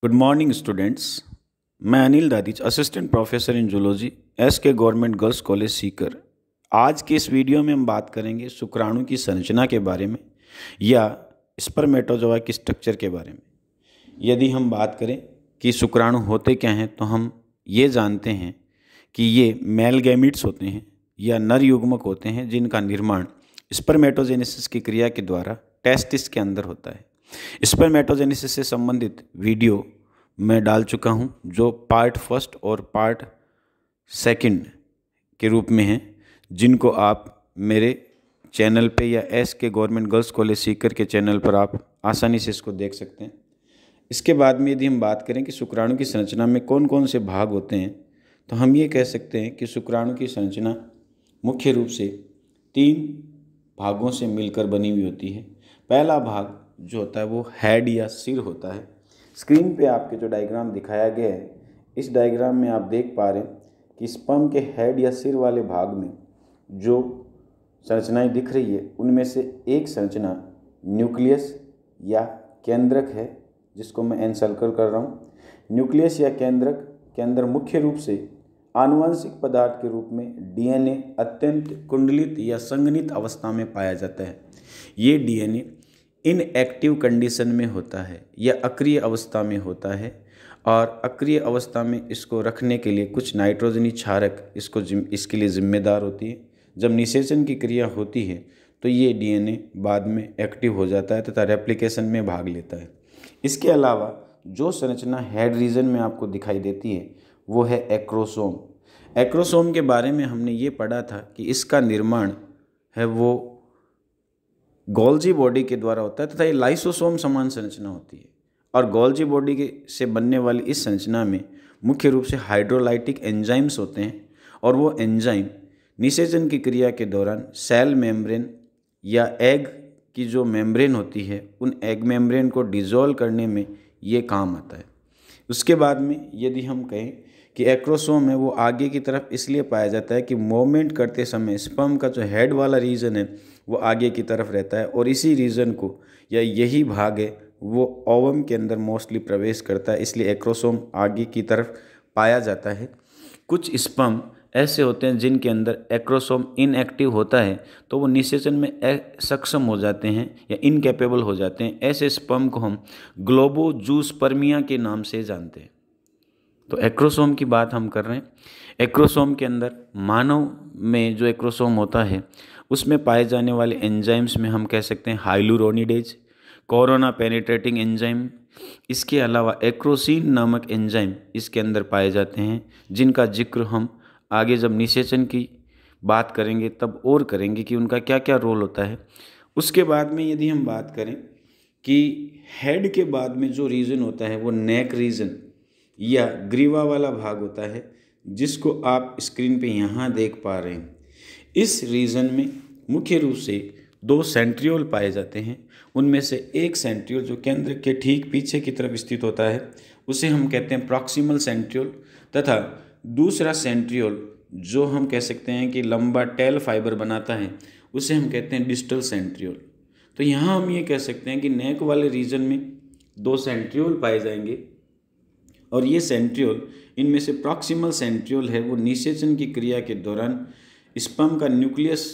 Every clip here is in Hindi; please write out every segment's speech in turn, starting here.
Good morning students. मैं Anil Dadhich, assistant professor in zoology, SK government girls college Sikar. आज के इस वीडियो में हम बात करेंगे शुक्राणु की संरचना के बारे में या स्पर्मेटोजोआ की स्ट्रक्चर के बारे में। यदि हम बात करें कि शुक्राणु होते क्या हैं तो हम ये जानते हैं कि ये मेल गैमीट्स होते हैं या नर युग्मक होते हैं जिनका निर्माण स्पर्मेटोजेनेसिस की क्रिया के द्वारा टेस्टिस के अंदर होता है। स्पर्मेटोजेनेसिस से संबंधित वीडियो मैं डाल चुका हूं जो पार्ट फर्स्ट और पार्ट सेकंड के रूप में हैं, जिनको आप मेरे चैनल पे या एस के गवर्नमेंट गर्ल्स कॉलेज सीकर के चैनल पर आप आसानी से इसको देख सकते हैं। इसके बाद में यदि हम बात करें कि शुक्राणु की संरचना में कौन कौन से भाग होते हैं तो हम ये कह सकते हैं कि शुक्राणु की संरचना मुख्य रूप से 3 भागों से मिलकर बनी हुई होती है। पहला भाग जो होता है वो हेड या सिर होता है। स्क्रीन पे आपके जो डायग्राम दिखाया गया है, इस डायग्राम में आप देख पा रहे हैं कि स्पर्म के हेड या सिर वाले भाग में जो संरचनाएं दिख रही है उनमें से एक संरचना न्यूक्लियस या केंद्रक है, जिसको मैं एनसर्कल कर रहा हूँ। न्यूक्लियस या केंद्रक के अंदर मुख्य रूप से आनुवंशिक पदार्थ के रूप में डीएनए अत्यंत कुंडलित या संघनित अवस्था में पाया जाता है। ये डीएनए इनएक्टिव कंडीशन में होता है या अक्रिय अवस्था में होता है, और अक्रिय अवस्था में इसको रखने के लिए कुछ नाइट्रोजनी क्षारक इसके लिए जिम्मेदार होती है। जब निषेचन की क्रिया होती है तो ये डीएनए बाद में एक्टिव हो जाता है तथा रेप्लिकेशन में भाग लेता है। इसके अलावा जो संरचना हेड रीजन में आपको दिखाई देती है वो है एक्रोसोम। एक्रोसोम के बारे में हमने ये पढ़ा था कि इसका निर्माण है वो गोल्जी बॉडी के द्वारा होता है तथा ये लाइसोसोम समान संरचना होती है। और गोल्जी बॉडी के से बनने वाली इस संरचना में मुख्य रूप से हाइड्रोलाइटिक एंजाइम्स होते हैं, और वो एंजाइम निषेचन की क्रिया के दौरान सेल मेम्ब्रेन या एग की जो मेम्ब्रेन होती है उन एग मेम्ब्रेन को डिसॉल्व करने में ये काम आता है। उसके बाद में यदि हम कहें कि एक्रोसोम है वो आगे की तरफ इसलिए पाया जाता है कि मूवमेंट करते समय स्पर्म का जो हेड वाला रीजन है वो आगे की तरफ रहता है, और इसी रीजन को या यही भाग है वो ओवम के अंदर मोस्टली प्रवेश करता है, इसलिए एक्रोसोम आगे की तरफ पाया जाता है। कुछ स्पर्म ऐसे होते हैं जिनके अंदर एक्रोसोम इनएक्टिव होता है तो वो निषेचन में सक्षम हो जाते हैं या इनकेपेबल हो जाते हैं। ऐसे स्पर्म को हम ग्लोबोजूस्पर्मिया के नाम से जानते हैं। तो एक्रोसोम की बात हम कर रहे हैं। एक्रोसोम के अंदर मानव में जो एक्रोसोम होता है उसमें पाए जाने वाले एंजाइम्स में हम कह सकते हैं हाइलुरोनिडेज, कोरोना पेनिट्रेटिंग एंजाइम। इसके अलावा एक्रोसिन नामक एंजाइम इसके अंदर पाए जाते हैं, जिनका जिक्र हम आगे जब निषेचन की बात करेंगे तब और करेंगे कि उनका क्या क्या रोल होता है। उसके बाद में यदि हम बात करें कि हेड के बाद में जो रीजन होता है वो नेक रीजन या ग्रीवा वाला भाग होता है, जिसको आप स्क्रीन पे यहाँ देख पा रहे हैं। इस रीजन में मुख्य रूप से 2 सेंट्रियोल पाए जाते हैं। उनमें से एक सेंट्रियोल जो केंद्र के ठीक पीछे की तरफ स्थित होता है उसे हम कहते हैं प्रॉक्सिमल सेंट्रियोल, तथा दूसरा सेंट्रियोल जो हम कह सकते हैं कि लंबा टेल फाइबर बनाता है उसे हम कहते हैं डिस्टल सेंट्रियोल। तो यहाँ हम ये कह सकते हैं कि नेक वाले रीजन में 2 सेंट्रियोल पाए जाएंगे, और ये सेंट्रियोल इनमें से प्रॉक्सिमल सेंट्रियोल है वो निषेचन की क्रिया के दौरान स्पर्म का न्यूक्लियस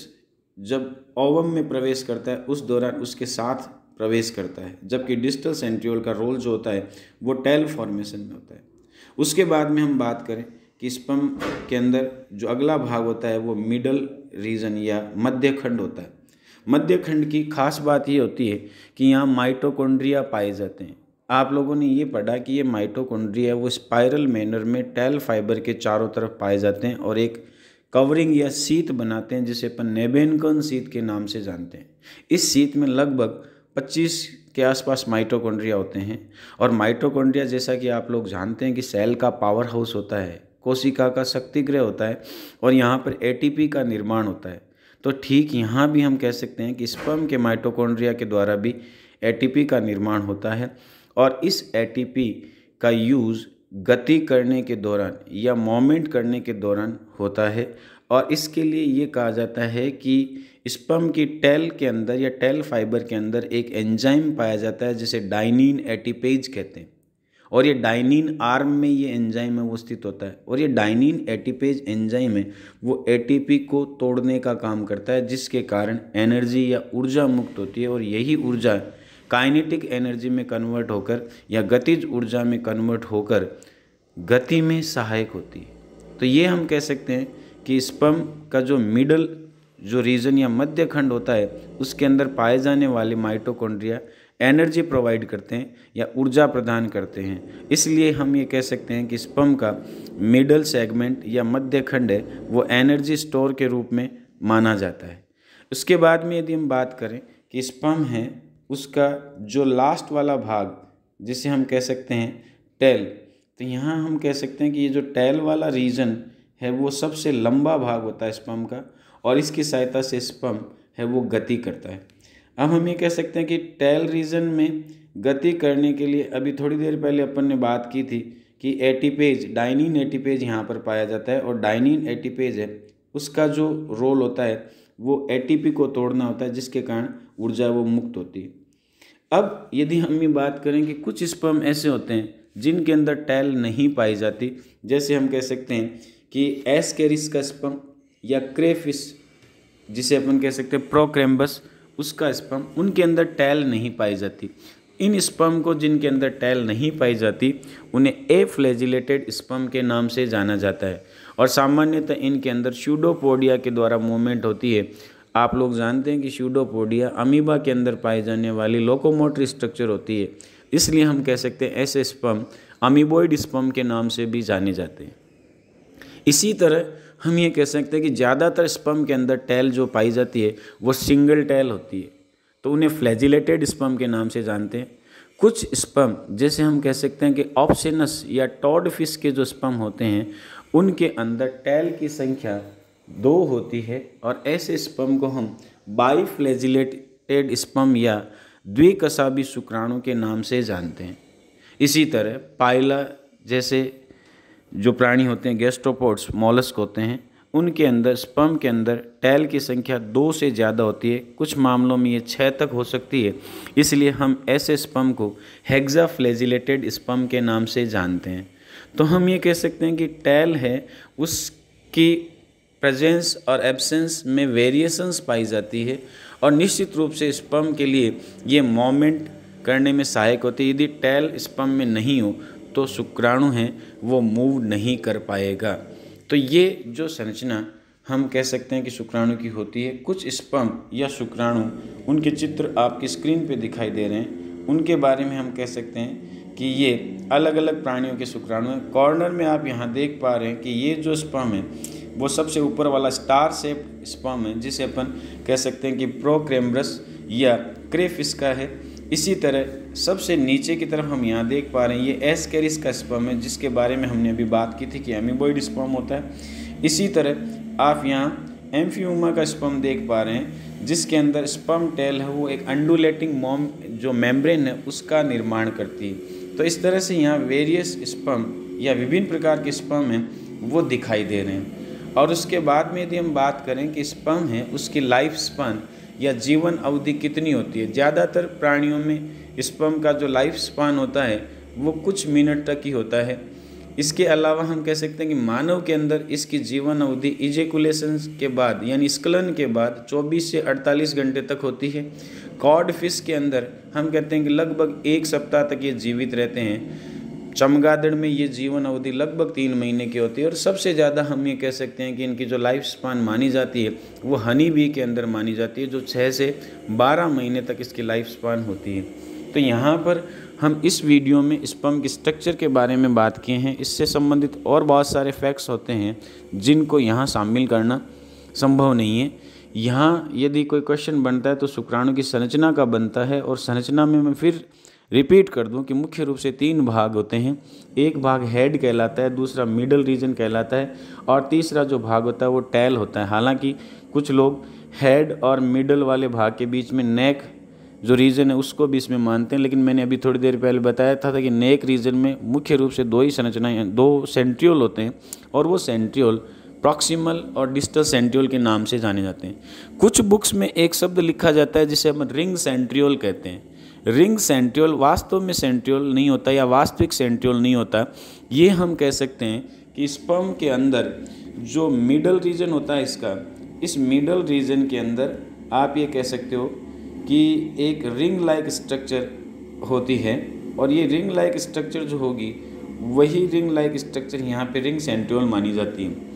जब ओवम में प्रवेश करता है उस दौरान उसके साथ प्रवेश करता है, जबकि डिस्टल सेंट्रियोल का रोल जो होता है वो टेल फॉर्मेशन में होता है। उसके बाद में हम बात करें कि स्पर्म के अंदर जो अगला भाग होता है वो मिडल रीजन या मध्य खंड होता है। मध्य खंड की खास बात ये होती है कि यहाँ माइटोकॉन्ड्रिया पाए जाते हैं। आप लोगों ने ये पढ़ा कि ये माइटोकॉन्ड्रिया वो स्पाइरल मैनर में टेल फाइबर के चारों तरफ पाए जाते हैं और एक कवरिंग या शीत बनाते हैं, जिसे अपन नेबेनकन शीत के नाम से जानते हैं। इस शीत में लगभग 25 के आसपास माइटोकॉन्ड्रिया होते हैं, और माइटोकॉन्ड्रिया जैसा कि आप लोग जानते हैं कि सेल का पावर हाउस होता है, कोशिका का शक्तिगृह होता है, और यहाँ पर एटीपी का निर्माण होता है। तो ठीक यहाँ भी हम कह सकते हैं कि स्पर्म के माइटोकॉन्ड्रिया के द्वारा भी एटीपी का निर्माण होता है, और इस एटीपी का यूज़ गति करने के दौरान या मोमेंट करने के दौरान होता है। और इसके लिए ये कहा जाता है कि स्पर्म की टेल के अंदर या टेल फाइबर के अंदर एक एंजाइम पाया जाता है जिसे डाइनिन एटीपेज कहते हैं, और ये डाइनिन आर्म में ये एंजाइम है वो स्थित होता है, और ये डाइनिन एटीपेज एंजाइम है वो एटीपी को तोड़ने का काम करता है, जिसके कारण एनर्जी या ऊर्जा मुक्त होती है, और यही ऊर्जा काइनेटिक एनर्जी में कन्वर्ट होकर या गतिज ऊर्जा में कन्वर्ट होकर गति में सहायक होती है। तो ये हम कह सकते हैं कि स्पर्म का जो मिडल जो रीजन या मध्य खंड होता है उसके अंदर पाए जाने वाले माइटोकॉन्ड्रिया एनर्जी प्रोवाइड करते हैं या ऊर्जा प्रदान करते हैं। इसलिए हम ये कह सकते हैं कि स्पर्म का मिडल सेगमेंट या मध्य खंड है वो एनर्जी स्टोर के रूप में माना जाता है। उसके बाद में यदि हम बात करें कि स्पर्म है उसका जो लास्ट वाला भाग जिसे हम कह सकते हैं टेल, तो यहाँ हम कह सकते हैं कि ये जो टेल वाला रीजन है वो सबसे लंबा भाग होता है स्पर्म का, और इसकी सहायता से स्पर्म है वो गति करता है। अब हम ये कह सकते हैं कि टेल रीजन में गति करने के लिए अभी थोड़ी देर पहले अपन ने बात की थी कि एटीपेज डाइनिन एटीपेज यहाँ पर पाया जाता है, और डाइनिन एटीपेज है उसका जो रोल होता है वो एटीपी को तोड़ना होता है, जिसके कारण ऊर्जा वो मुक्त होती है। अब यदि हम ये बात करें कि कुछ स्पर्म ऐसे होते हैं जिनके अंदर टेल नहीं पाई जाती, जैसे हम कह सकते हैं कि एस्केरिस का स्पर्म या क्रेफिस जिसे अपन कह सकते हैं प्रोक्रैम्बस उसका स्पर्म, उनके अंदर टेल नहीं पाई जाती। इन स्पर्म को जिनके अंदर टेल नहीं पाई जाती उन्हें एफ्लैजिलेटेड स्पर्म के नाम से जाना जाता है, और सामान्यतः इनके अंदर स्यूडोपोडिया के द्वारा मूवमेंट होती है। आप लोग जानते हैं कि स्यूडोपोडिया अमीबा के अंदर पाई जाने वाली लोकोमोटर स्ट्रक्चर होती है, इसलिए हम कह सकते हैं ऐसे स्पर्म अमीबोइड स्पर्म के नाम से भी जाने जाते हैं। इसी तरह हम ये कह सकते हैं कि ज़्यादातर स्पर्म के अंदर टेल जो पाई जाती है वो सिंगल टेल होती है, तो उन्हें फ्लैजिलेटेड स्पर्म के नाम से जानते हैं। कुछ स्पर्म जैसे हम कह सकते हैं कि ऑप्सिनस या टॉड फिश के जो स्पर्म होते हैं उनके अंदर टेल की संख्या 2 होती है, और ऐसे स्पर्म को हम बाईफ्लैजिलेटेड स्पर्म या द्विकसाबी शुक्राणु के नाम से जानते हैं। इसी तरह पाइला जैसे जो प्राणी होते हैं गैस्ट्रोपोड्स मॉलस्क होते हैं, उनके अंदर स्पर्म के अंदर टेल की संख्या 2 से ज़्यादा होती है, कुछ मामलों में ये 6 तक हो सकती है। इसलिए हम ऐसे स्पर्म को हेक्साफ्लैजिलेटेड स्पर्म के नाम से जानते हैं। तो हम ये कह सकते हैं कि टेल है उसकी प्रेजेंस और एब्सेंस में वेरिएशंस पाई जाती है, और निश्चित रूप से स्पर्म के लिए ये मोमेंट करने में सहायक होती है। यदि टेल स्पर्म में नहीं हो तो शुक्राणु हैं वो मूव नहीं कर पाएगा। तो ये जो संरचना हम कह सकते हैं कि शुक्राणु की होती है। कुछ स्पर्म या शुक्राणु उनके चित्र आपकी स्क्रीन पे दिखाई दे रहे हैं, उनके बारे में हम कह सकते हैं कि ये अलग अलग प्राणियों के शुक्राणु हैं। कॉर्नर में आप यहाँ देख पा रहे हैं कि ये जो स्पर्म है वो सबसे ऊपर वाला स्टार शेप स्पर्म है, जिसे अपन कह सकते हैं कि प्रोक्रैम्बस या क्रेफिस का है। इसी तरह सबसे नीचे की तरफ हम यहाँ देख पा रहे हैं ये एस्केरिस का स्पर्म है, जिसके बारे में हमने अभी बात की थी कि एमीबोइड स्पर्म होता है। इसी तरह आप यहाँ एम्फियोमा का स्पर्म देख पा रहे हैं, जिसके अंदर स्पर्म टेल है वो एक अंडुलेटिंग जो मेम्ब्रेन है उसका निर्माण करती है। तो इस तरह से यहाँ वेरियस स्पर्म या विभिन्न प्रकार के स्पर्म हैं वो दिखाई दे रहे हैं। और उसके बाद में यदि हम बात करें कि स्पर्म है उसकी लाइफ स्पान या जीवन अवधि कितनी होती है, ज़्यादातर प्राणियों में स्पर्म का जो लाइफ स्पान होता है वो कुछ मिनट तक ही होता है। इसके अलावा हम कह सकते हैं कि मानव के अंदर इसकी जीवन अवधि इजेकुलेशन के बाद यानी स्खलन के बाद 24 से 48 घंटे तक होती है। कॉड फिश के अंदर हम कहते हैं कि लगभग 1 सप्ताह तक ये जीवित रहते हैं। चमगादड़ में ये जीवन अवधि लगभग 3 महीने की होती है। और सबसे ज़्यादा हम ये कह सकते हैं कि इनकी जो लाइफ स्पान मानी जाती है वो हनी बी के अंदर मानी जाती है, जो 6 से 12 महीने तक इसकी लाइफ स्पान होती है। तो यहाँ पर हम इस वीडियो में स्पर्म के स्ट्रक्चर के बारे में बात किए हैं। इससे संबंधित और बहुत सारे फैक्ट्स होते हैं जिनको यहाँ शामिल करना संभव नहीं है। यहाँ यदि कोई क्वेश्चन बनता है तो शुक्राणु की संरचना का बनता है, और संरचना में मैं फिर रिपीट कर दूं कि मुख्य रूप से 3 भाग होते हैं। एक भाग हेड कहलाता है, दूसरा मिडल रीजन कहलाता है, और तीसरा जो भाग होता है वो टेल होता है। हालांकि कुछ लोग हेड और मिडल वाले भाग के बीच में नेक जो रीजन है उसको भी इसमें मानते हैं, लेकिन मैंने अभी थोड़ी देर पहले बताया था कि नेक रीजन में मुख्य रूप से 2 ही संरचनाएं 2 सेंट्रियोल होते हैं, और वो सेंट्रियोल प्रॉक्सिमल और डिस्टल सेंट्रियोल के नाम से जाने जाते हैं। कुछ बुक्स में एक शब्द लिखा जाता है जिसे हम रिंग सेंट्रियोल कहते हैं। रिंग सेंट्रियोल वास्तव में सेंट्रियोल नहीं होता या वास्तविक सेंट्रियोल नहीं होता। ये हम कह सकते हैं कि स्पर्म के अंदर जो मिडल रीजन होता है इसका, इस मिडल रीजन के अंदर आप ये कह सकते हो कि एक रिंग लाइक स्ट्रक्चर होती है, और ये रिंग लाइक स्ट्रक्चर जो होगी वही रिंग लाइक स्ट्रक्चर यहाँ पे रिंग सेंट्रियोल मानी जाती है।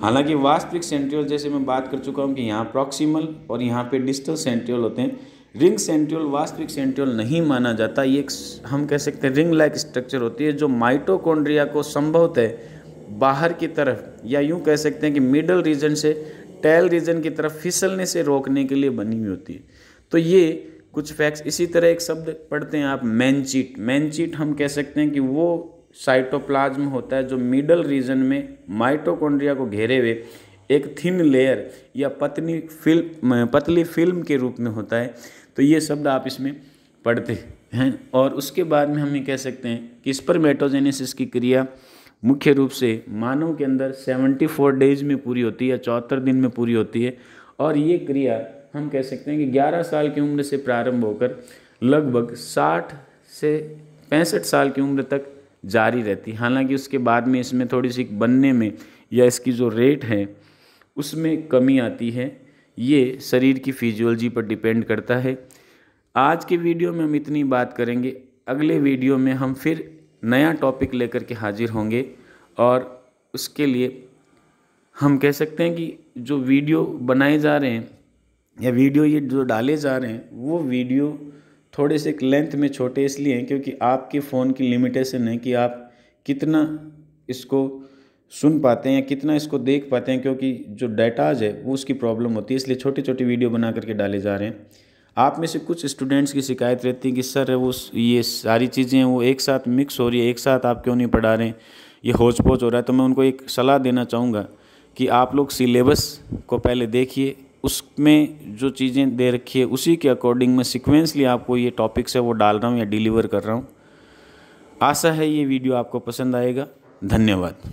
हालांकि वास्तविक सेंट्रियोल जैसे मैं बात कर चुका हूँ कि यहाँ प्रॉक्सिमल और यहाँ पे डिस्टल सेंट्रियोल होते हैं। रिंग सेंट्रियोल वास्तविक सेंट्रियोल नहीं माना जाता। ये एक हम कह सकते हैं रिंग लाइक स्ट्रक्चर होती है जो माइटोकॉन्ड्रिया को संभवतः बाहर की तरफ या यूँ कह सकते हैं कि मिडल रीजन से टेल रीजन की तरफ फिसलने से रोकने के लिए बनी हुई होती है। तो ये कुछ फैक्ट्स। इसी तरह एक शब्द पढ़ते हैं आप, मैनचीट। मैनचीट हम कह सकते हैं कि वो साइटोप्लाज्म होता है जो मिडल रीजन में माइटोकॉन्ड्रिया को घेरे हुए एक थिन लेयर या पतली फिल्म के रूप में होता है। तो ये शब्द आप इसमें पढ़ते हैं। और उसके बाद में हम ये कह सकते हैं कि स्पर्मेटोजेनेसिस की क्रिया मुख्य रूप से मानव के अंदर 74 डेज में पूरी होती है, 74 दिन में पूरी होती है। और ये क्रिया हम कह सकते हैं कि 11 साल की उम्र से प्रारंभ होकर लगभग 60 से 65 साल की उम्र तक जारी रहती है। हालांकि उसके बाद में इसमें थोड़ी सी बनने में या इसकी जो रेट है उसमें कमी आती है। ये शरीर की फिजियोलॉजी पर डिपेंड करता है। आज के वीडियो में हम इतनी बात करेंगे। अगले वीडियो में हम फिर नया टॉपिक लेकर के हाजिर होंगे, और उसके लिए हम कह सकते हैं कि जो वीडियो बनाए जा रहे हैं या वीडियो ये जो डाले जा रहे हैं वो वीडियो थोड़े से लेंथ में छोटे इसलिए हैं क्योंकि आपके फ़ोन की लिमिटेशन है कि आप कितना इसको सुन पाते हैं या कितना इसको देख पाते हैं, क्योंकि जो डाटाज है वो उसकी प्रॉब्लम होती है। इसलिए छोटी छोटी वीडियो बना करके डाले जा रहे हैं। आप में से कुछ स्टूडेंट्स की शिकायत रहती है कि सर वो ये सारी चीज़ें वो एक साथ मिक्स हो रही है, एक साथ आप क्यों नहीं पढ़ा रहे हैं, ये होच पोच हो रहा है। तो मैं उनको एक सलाह देना चाहूँगा कि आप लोग सिलेबस को पहले देखिए, उसमें जो चीज़ें दे रखी है उसी के अकॉर्डिंग मैं सीक्वेंसली आपको ये टॉपिक्स है वो डाल रहा हूँ या डिलीवर कर रहा हूँ। आशा है ये वीडियो आपको पसंद आएगा। धन्यवाद।